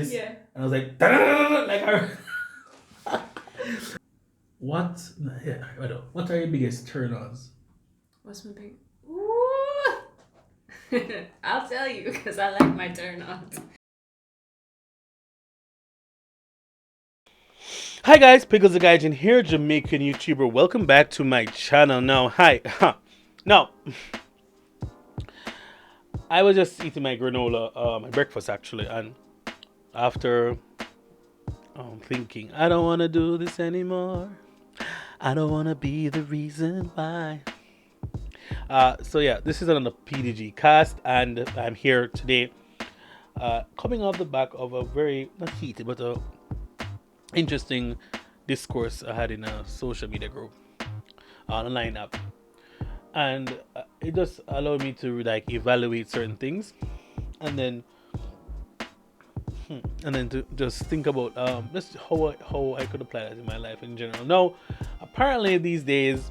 Yeah. And I was like, "Da-da-da-da-da," like I. What? Yeah, I don't. What are your biggest turn-ons? What's my big? Ooh. I'll tell you because I like my turn ons. Hi guys, Pickles the Gaijin here, Jamaican YouTuber. Welcome back to my channel. Now, hi. Now, I was just eating my granola, my breakfast actually, and after thinking, I don't want to do this anymore. I don't want to be the reason why. So yeah, this is on the PDG Cast, and I'm here today, coming off the back of a very not heated but a interesting discourse I had in a social media group, online app, and it just allowed me to like evaluate certain things, and then to just think about just how I could apply that in my life in general. Now, apparently these days,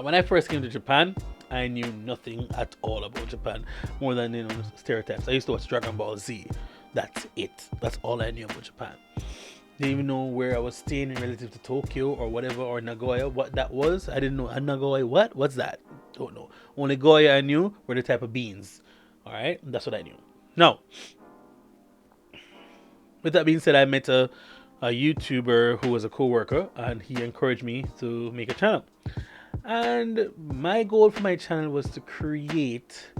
when I first came to Japan, I knew nothing at all about Japan, more than stereotypes. I used to watch Dragon Ball Z. That's it. That's all I knew about Japan. Didn't even know where I was staying in relative to Tokyo or whatever, or Nagoya, what that was. I didn't know. And Nagoya, what? What's that? Don't know. Only Goya I knew were the type of beans. All right, that's what I knew. Now, with that being said, I met a YouTuber who was a co-worker, and he encouraged me to make a channel. And my goal for my channel was to create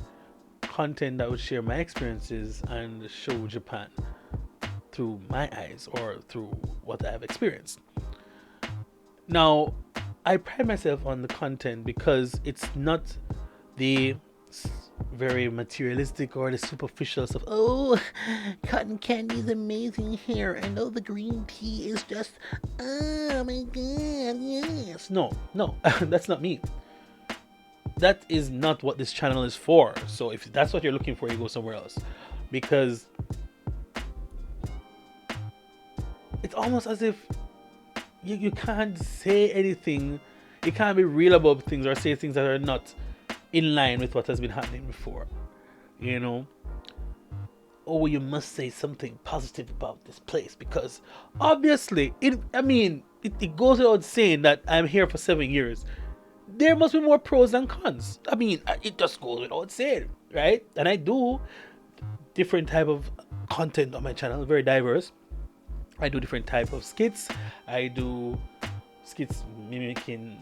content that would share my experiences and show Japan through my eyes or through what I've experienced. Now, I pride myself on the content because it's not the very materialistic or the superficial stuff. Oh, cotton candy is amazing here, and oh, the green tea is just, oh my god, yes. No, that's not me. That is not what this channel is for. So if that's what you're looking for, you go somewhere else, because it's almost as if you can't say anything, you can't be real about things or say things that are not in line with what has been happening before. You know, oh, you must say something positive about this place because obviously it goes without saying that I'm here for 7 years. There must be more pros than cons. I mean, it just goes without saying, right? And I do different type of content on my channel, very diverse. I do different type of skits. I do skits making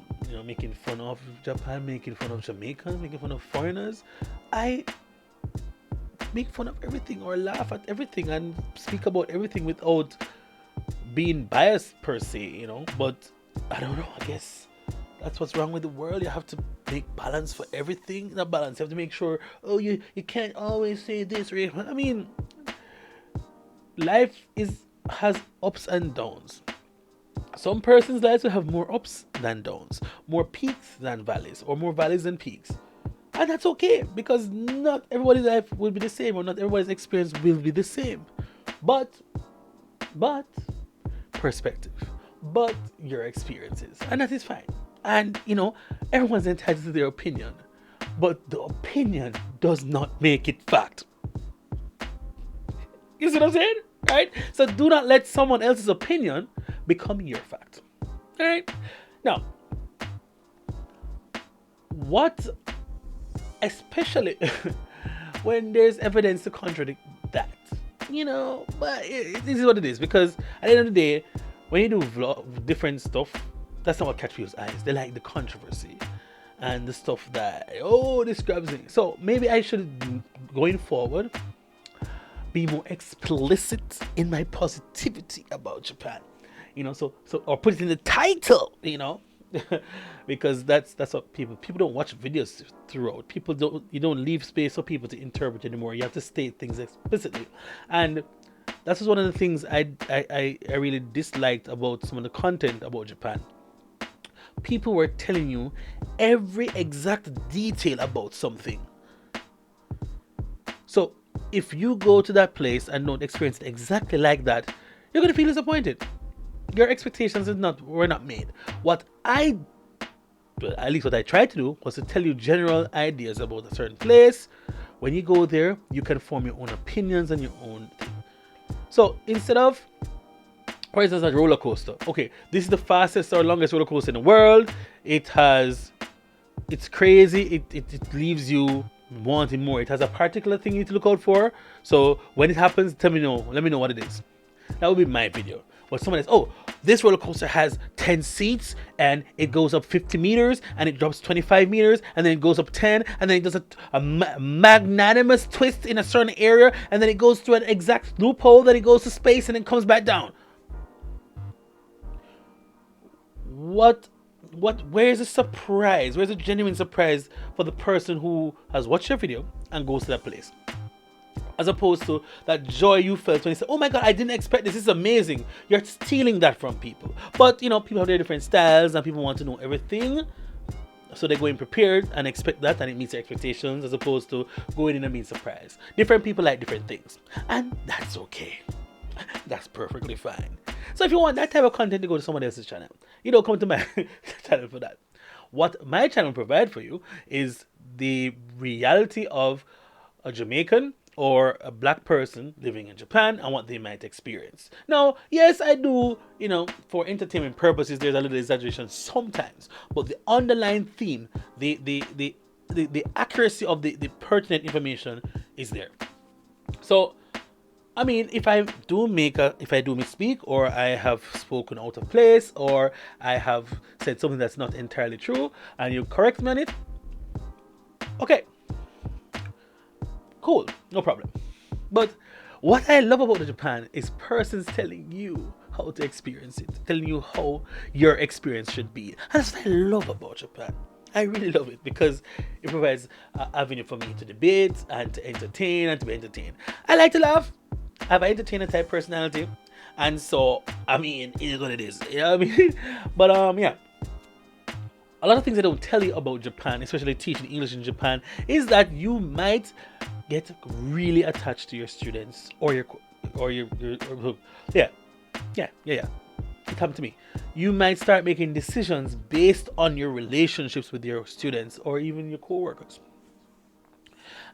fun of Japan, making fun of Jamaicans, making fun of foreigners. I make fun of everything or laugh at everything and speak about everything without being biased per se, But I don't know, I guess that's what's wrong with the world. You have to make balance for everything. Not balance, you have to make sure, oh, you can't always say this or I mean, life has ups and downs. Some persons' lives will have more ups than downs, more peaks than valleys, or more valleys than peaks. And that's okay, because not everybody's life will be the same, or not everybody's experience will be the same. But perspective, but your experiences, and that is fine. And everyone's entitled to their opinion, but the opinion does not make it fact. You see what I'm saying? Right? So do not let someone else's opinion become your fact. All right? Now, what, especially when there's evidence to contradict that, but this is what it is, because at the end of the day, when you do different stuff, that's not what catch people's eyes. They like the controversy and the stuff that, this grabs me. So maybe I should, going forward, be more explicit in my positivity about Japan, so or put it in the title, because that's what people don't watch videos throughout. You don't leave space for people to interpret anymore. You have to state things explicitly, and that's just one of the things I really disliked about some of the content about Japan. People were telling you every exact detail about something. So if you go to that place and don't experience it exactly like that, you're going to feel disappointed. Your expectations were not made. At least what I tried to do was to tell you general ideas about a certain place. When you go there, you can form your own opinions and your own thing. So instead of, for instance, a roller coaster. Okay, this is the fastest or longest roller coaster in the world. It's crazy. It leaves you wanting more. It has a particular thing you need to look out for. So when it happens, let me know what it is. That would be my video. But someone says, oh, this roller coaster has 10 seats and it goes up 50 meters and it drops 25 meters and then it goes up 10 and then it does a magnanimous twist in a certain area and then it goes through an exact loophole, then it goes to space and then comes back down. Where's the surprise? Where's the genuine surprise for the person who has watched your video and goes to that place? As opposed to that joy you felt when you said, oh my God, I didn't expect this. This is amazing. You're stealing that from people. But, people have their different styles and people want to know everything. So they go in prepared and expect that and it meets their expectations as opposed to going in and being surprised. Different people like different things. And that's okay. That's perfectly fine. So if you want that type of content to go to someone else's channel, come to my channel for that. What my channel provides for you is the reality of a Jamaican or a black person living in Japan and what they might experience. Now, yes, I do, for entertainment purposes, there's a little exaggeration sometimes, but the underlying theme, the accuracy of the pertinent information is there. So, if I do misspeak, or I have spoken out of place, or I have said something that's not entirely true, and you correct me on it, okay. Cool, no problem. But what I love about Japan is persons telling you how to experience it, telling you how your experience should be. And that's what I love about Japan. I really love it because it provides an avenue for me to debate and to entertain and to be entertained. I like to laugh. I have an entertainer type personality. And so, it is what it is. You know what I mean? But, yeah. A lot of things I don't tell you about Japan, especially teaching English in Japan, is that you might get really attached to your students or your yeah. It happened to me. You might start making decisions based on your relationships with your students or even your co-workers.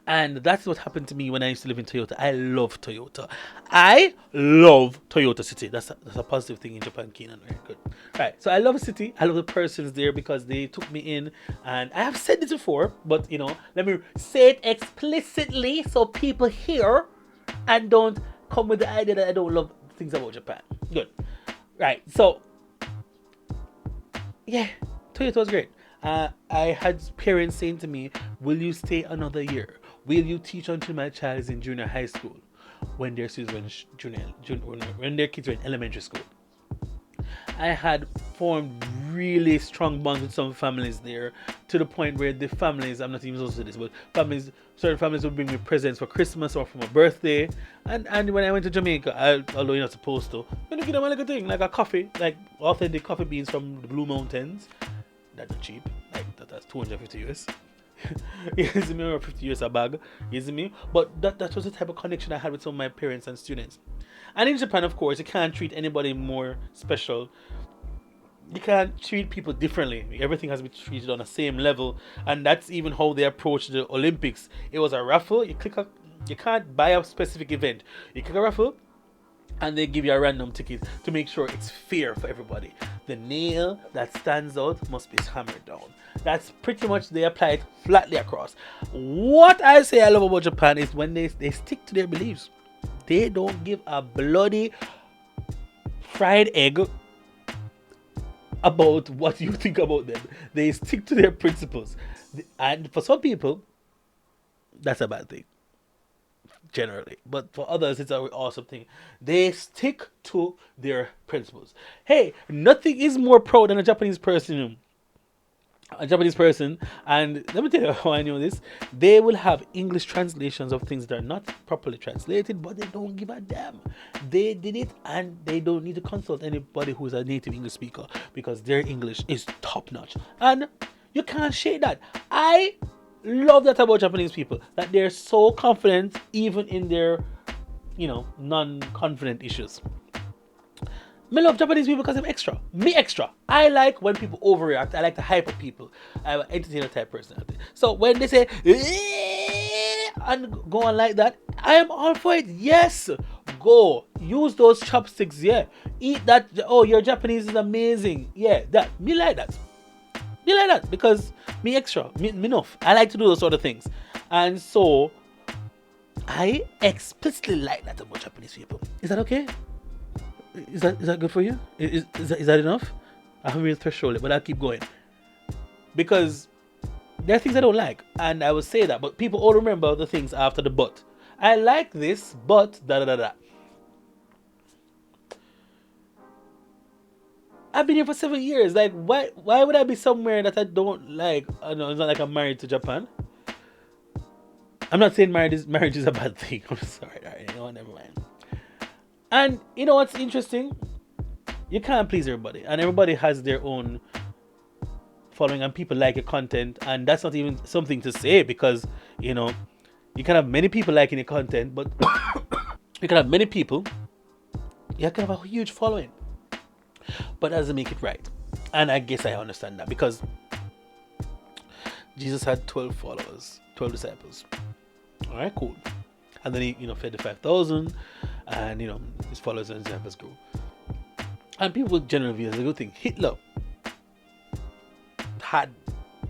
And that's what happened to me when I used to live in Toyota. I love Toyota. I love Toyota City. That's a positive thing in Japan, Keenan. Very good. Right. So I love the city. I love the persons there because they took me in. And I have said this before, but let me say it explicitly so people hear and don't come with the idea that I don't love things about Japan. Good. Right. So, yeah, Toyota was great. I had parents saying to me, will you stay another year? Will you teach until my child is in junior high school when their students were when their kids were in elementary school? I had formed really strong bonds with some families there to the point where the families, I'm not even supposed to do this, but certain families would bring me presents for Christmas or for my birthday. And when I went to Jamaica, although you're not supposed to, I'm going to give them a little thing, like a coffee, like authentic coffee beans from the Blue Mountains. That's not cheap, that's 250 US. You see me, or 50 US a bag, you see me? But that was the type of connection I had with some of my parents and students. And in Japan, of course, you can't treat anybody more special. You can't treat people differently. Everything has to be treated on the same level. And that's even how they approached the Olympics. It was a raffle. You can't buy a specific event. You click a raffle and they give you a random ticket to make sure it's fair for everybody. The nail that stands out must be hammered down. That's pretty much, they apply it flatly across. What I say I love about Japan is when they stick to their beliefs. They don't give a bloody fried egg about what you think about them. They stick to their principles. And for some people, that's a bad thing. Generally, but for others it's an awesome thing. They stick to their principles. Hey, nothing is more proud than a Japanese person, and let me tell you how I know this. They will have English translations of things that are not properly translated, but they don't give a damn. They did it, and they don't need to consult anybody who's a native English speaker because their English is top notch, and you can't shake that. I love that about Japanese people, that they're so confident even in their non-confident issues. I love Japanese people because I'm extra. Me extra. I like when people overreact. I like to hype up people. I'm an entertainer type personality. So when they say and go on like that, I am all for it. Yes, go. Use those chopsticks, yeah. Eat that. Oh, your Japanese is amazing. Yeah, that. Me like that. Me like that because me extra. Me enough. I like to do those sort of things. And so, I explicitly like that about Japanese people. Is that okay? Is that good for you? Is that enough? I haven't really threshold it, but I'll keep going. Because there are things I don't like. And I will say that. But people all remember the things after the but. I like this, but da da da da. I've been here for 7 years. Like, why would I be somewhere that I don't like? I know it's not like I'm married to Japan. I'm not saying marriage is a bad thing. I'm sorry. All right, you know what? Never mind. And you know what's interesting? You can't please everybody, and everybody has their own following, and people like your content, and that's not even something to say because you know you can have many people liking your content, but you can have many people. You can have a huge following, but that doesn't make it right. And I guess I understand that because Jesus had 12 followers, 12 disciples. All right, cool. And then he, fed the 5,000, and his followers and disciples grew. And people generally view it as a good thing. Hitler had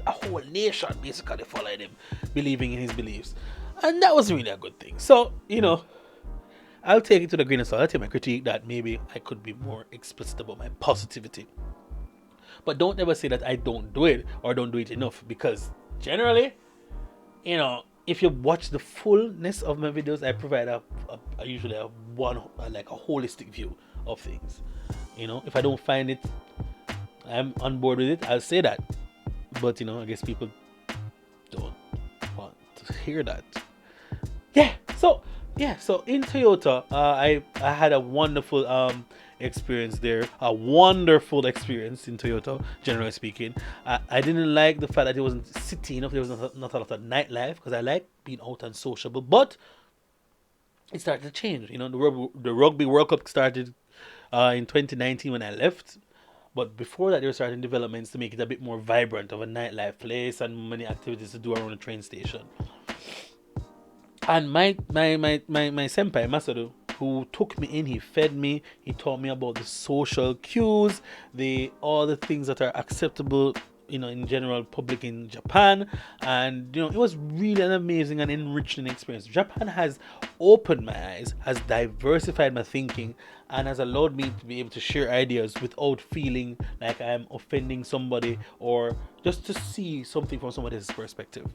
a whole nation basically following him, believing in his beliefs, and that wasn't really a good thing. So I'll take it to the grain of salt. I'll take my critique that maybe I could be more explicit about my positivity. But don't ever say that I don't do it or don't do it enough, because generally, if you watch the fullness of my videos, I provide I usually have a holistic view of things. If I don't find it, I'm on board with it, I'll say that. But I guess people don't want to hear that. So in Toyota, I had a wonderful experience there. A wonderful experience in Toyota, generally speaking. I didn't like the fact that it wasn't city enough. There was not a lot of nightlife, because I like being out and sociable. But it started to change. The Rugby World Cup started in 2019 when I left. But before that, they were starting developments to make it a bit more vibrant of a nightlife place and many activities to do around the train station. And my senpai, Masaru, who took me in, he fed me, he taught me about the social cues, all the things that are acceptable, in general public in Japan. And it was really an amazing and enriching experience. Japan has opened my eyes, has diversified my thinking, and has allowed me to be able to share ideas without feeling like I'm offending somebody, or just to see something from somebody else's perspective,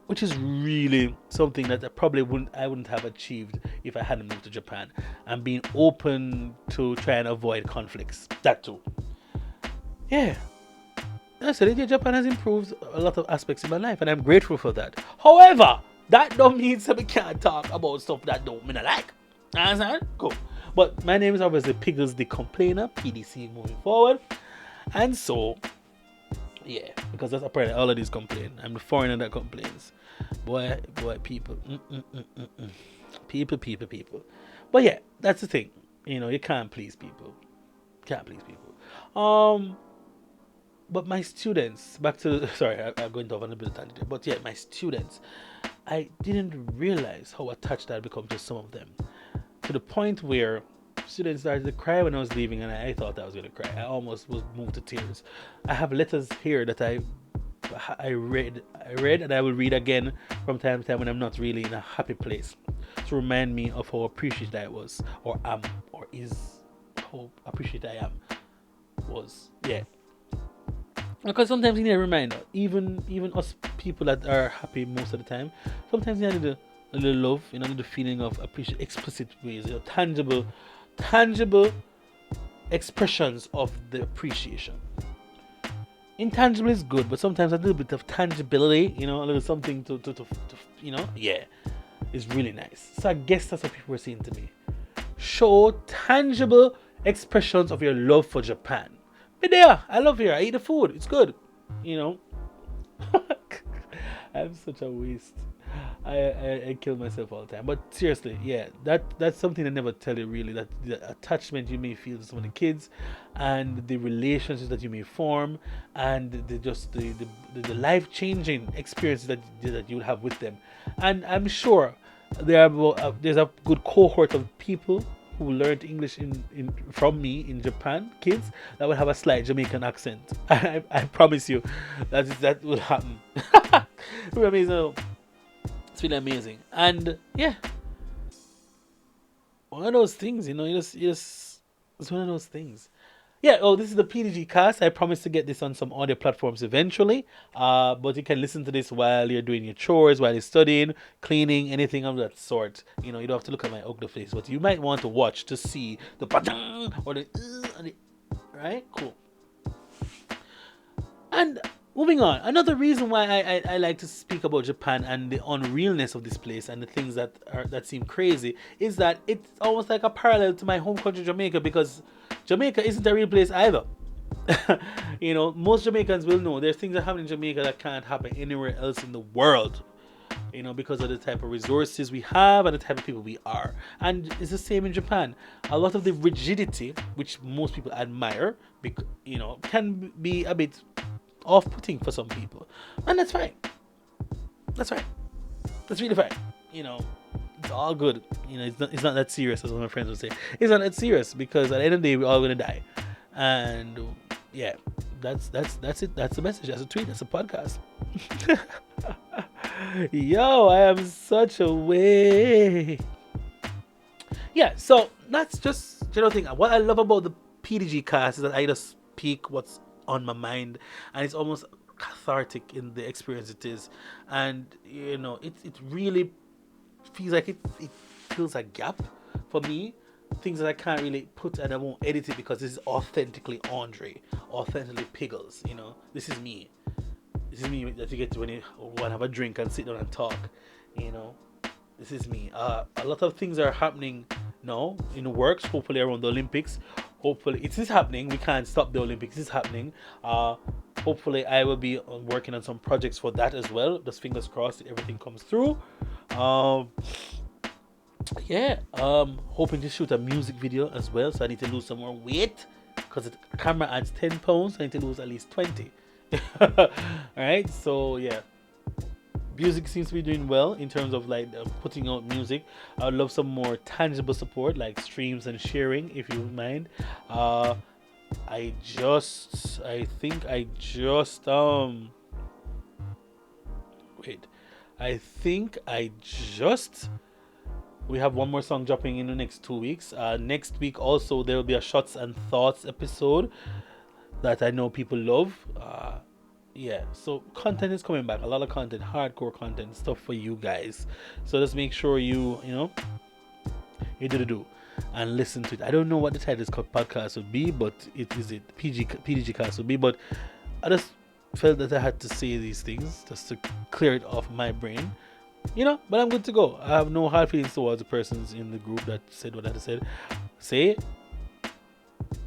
which is really something that I wouldn't have achieved if I hadn't moved to Japan, and being open to try and avoid conflicts. That too. Yeah. I said it, Japan has improved a lot of aspects in my life, and I'm grateful for that. However, that don't mean that we can't talk about stuff that don't mean I like. Understand? Cool. But my name is obviously Piggles the Complainer, PDC moving forward. And so, yeah, because that's apparently all of these complain. I'm the foreigner that complains. Boy, people. People. But yeah, that's the thing. You can't please people. But my students, sorry, I'm going to have a bit of tangent, but yeah, my students, I didn't realize how attached I'd become to some of them, to the point where students started to cry when I was leaving, and I thought I was going to cry. I almost was moved to tears. I have letters here that I read, and I will read again from time to time when I'm not really in a happy place, to remind me of how appreciated I was, or am, or is, how appreciated I am, was, yeah. Because sometimes you need a reminder, even us people that are happy most of the time, sometimes you need a little love, the feeling of appreciation, explicit ways, tangible expressions of the appreciation. Intangible is good, but sometimes a little bit of tangibility, a little something to is really nice. So I guess that's what people were saying to me. Show tangible expressions of your love for Japan. But there, I love here. I eat the food. It's good. I'm such a waste. I kill myself all the time. But seriously, yeah, that's something I never tell you really. That the attachment you may feel to some of the kids, and the relationships that you may form, and the life-changing experiences that you'll have with them. And I'm sure There's a good cohort of people who learned English from me in Japan, kids that will have a slight Jamaican accent. I promise you that will happen. Really amazing. It's really amazing. And yeah, one of those things, you just it's one of those things. Yeah, oh, this is the PDG Cast. I promise to get this on some audio platforms eventually. But you can listen to this while you're doing your chores, while you're studying, cleaning, anything of that sort. You don't have to look at my ugly face, but you might want to watch to see the or the right? Cool. And moving on, another reason why I like to speak about Japan and the unrealness of this place and the things that seem crazy is that it's almost like a parallel to my home country Jamaica, because Jamaica isn't a real place either. Most Jamaicans will know there's things that happen in Jamaica that can't happen anywhere else in the world. Because of the type of resources we have and the type of people we are. And it's the same in Japan. A lot of the rigidity, which most people admire, can be a bit off-putting for some people. And that's fine. That's right. That's really fine. It's all good. It's not that serious, as one of my friends would say. It's not that serious, because at the end of the day, we're all going to die. And yeah, that's it. That's the message. That's a tweet. That's a podcast. Yo, I am such a way. Yeah, so that's just general thing. What I love about the PDG Class is that I just speak what's on my mind, and it's almost cathartic in the experience it is. And it really feels like it fills a gap for me. Things that I can't really put, and I won't edit it, because this is authentically Andre, authentically Piggles. This is me. This is me that you get to when you want to have a drink and sit down and talk. This is me. A lot of things are happening now in the works, hopefully around the Olympics. Hopefully it is happening. We can't stop the Olympics. It's happening. Hopefully I will be working on some projects for that as well. Just fingers crossed that everything comes through. Hoping to shoot a music video as well. So I need to lose some more weight, because the camera adds 10 pounds. I need to lose at least 20. Alright, so yeah, music seems to be doing well in terms of putting out music. I would love some more tangible support, like streams and sharing, if you would mind. I think we have one more song dropping in the next 2 weeks. Next week also there will be a Shots and Thoughts episode that I know people love. So content is coming back. A lot of content, hardcore content, stuff for you guys. So just make sure you do and listen to it. I don't know what the title of this podcast would be, but PDG Class would be. But I just felt that I had to say these things just to clear it off my brain. But I'm good to go. I have no hard feelings towards the persons in the group that said what I said. Say,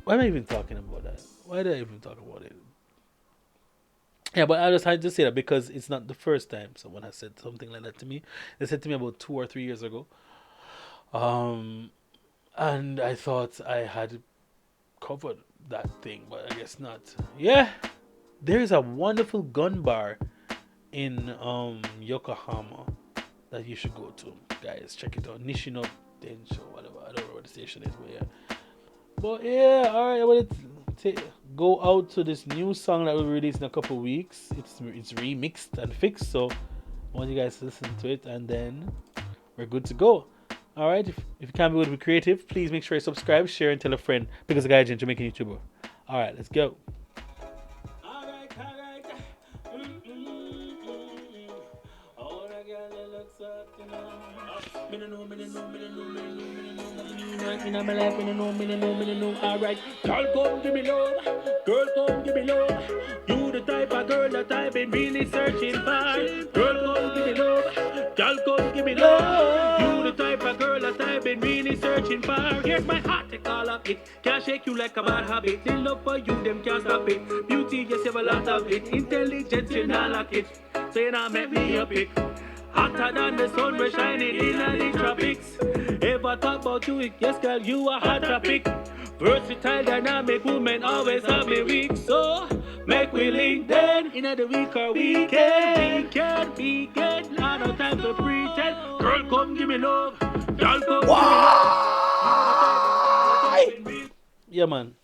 why am I even talking about that? Why did I even talk about it? Yeah, but I just had to say that because it's not the first time someone has said something like that to me. They said to me about 2 or 3 years ago. And I thought I had covered that thing, but I guess not. Yeah, there is a wonderful gun bar in Yokohama that you should go to. Guys, check it out. Nishino Densho, whatever. I don't know what the station is, but yeah. But yeah, alright, I wanted to go out to this new song that will release in a couple weeks. It's remixed and fixed, so I want you guys to listen to it, and then we're good to go. Alright, if you can't be able to be creative, please make sure you subscribe, share, and tell a friend, because the guy is a Jamaican YouTuber. Alright, let's go. Alright. Alright, girl, come give me love. Girl, come give me love. You the type of girl that I've been really searching for. Girl, come give me love. Girl, come give me love. You the type of girl that I've been really searching for. Here's my heart, take all of it. Can't shake you like a bad habit. In love for you, them can't stop it. Beauty, yes, you have a lot of it. Intelligence, you not like it. So you not make me a pick. Hotter than the sun, we're shining in the tropics. Ever talk about you, yes girl, you a hot topic. Versatile, dynamic woman, always have me weak. So, make we link then, in the week or weekend. We get, not no time to pretend. Girl, come come give me love. Girl, come Why? Yeah, man.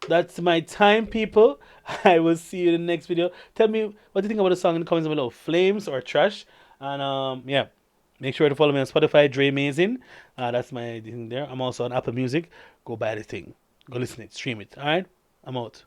That's my time, people. I will see you in the next video. Tell me what do you think about the song in the comments below. Flames or trash? And yeah. Make sure to follow me on Spotify, Dre Amazing. That's my thing there. I'm also on Apple Music. Go buy the thing. Go listen it. Stream it. Alright? I'm out.